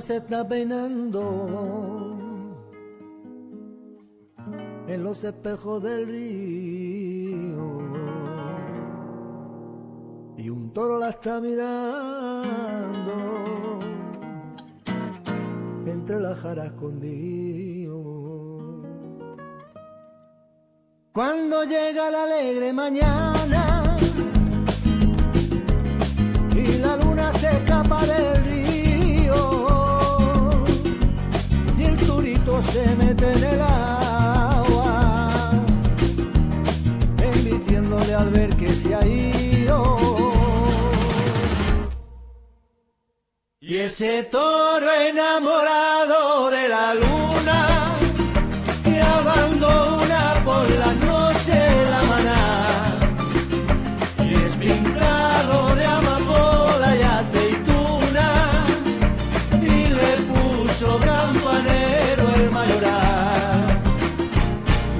se está peinando en los espejos del río y un toro la está mirando entre las jaras escondido. Cuando llega la alegre mañana y la luna se escapa del río y el turito se mete en el agua, enviciándole al ver que se ha ido. Y ese toro enamorado de la luna que abandona por la noche la maná y es pintado de amapola y aceituna y le puso campanero el mayoral.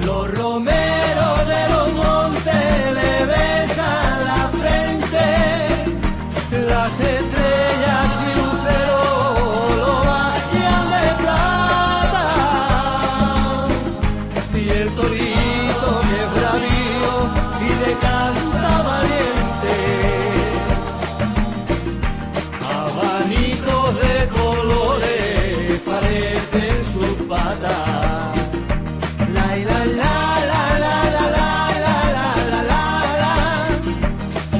Los romeros de los montes le besan la frente, las estrellas y luceros lo bañan de plata y el torito que es bravío y de canta valiente, abanicos de colores parecen sus patas. La la la la la la la la la la la la la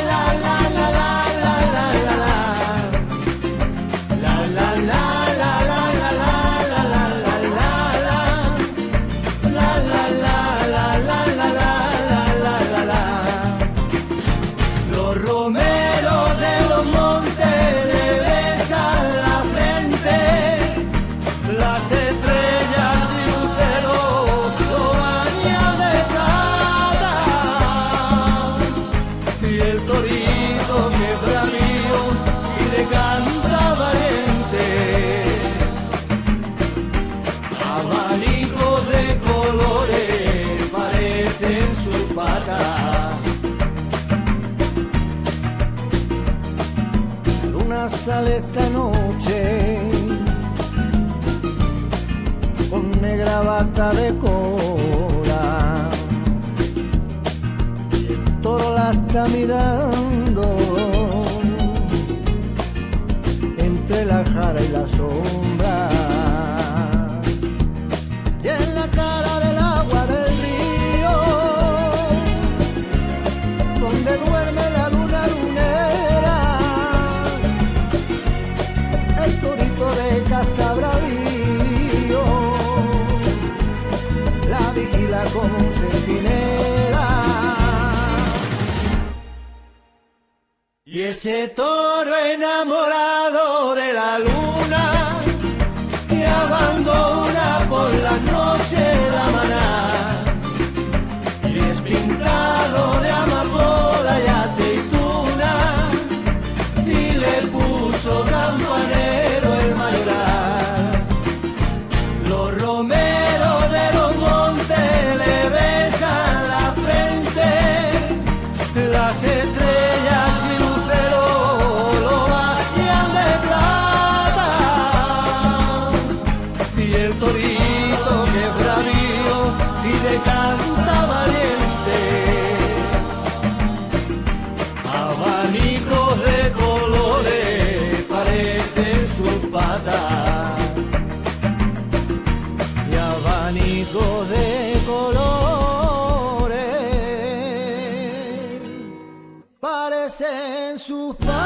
la la la los romeros de los montes le besan la frente, las estrellas y luceros lo bañan de plata y el torito que es bravío y de canta valiente, abanicos de colores parecen sus patas. La luna sale esta noche con negra bata de cola y el toro la está mirando entre la jara y la sombra. Y en la cara del agua del río, donde duerme la luna lunera, el torito de casta bravío la vigila como un centinela. Y ese toro enamorado de la luna que abandona por la noche la maná y es pintado de amapola y aceituna y le puso campanero el mayoral. Los romeros de los montes le besan la frente, las estrellas y luceros lo bañan de plata y el torito que es bravío y de canta valiente, abanicos de colores parecen sus patas y abanicos de colores parecen sus patas.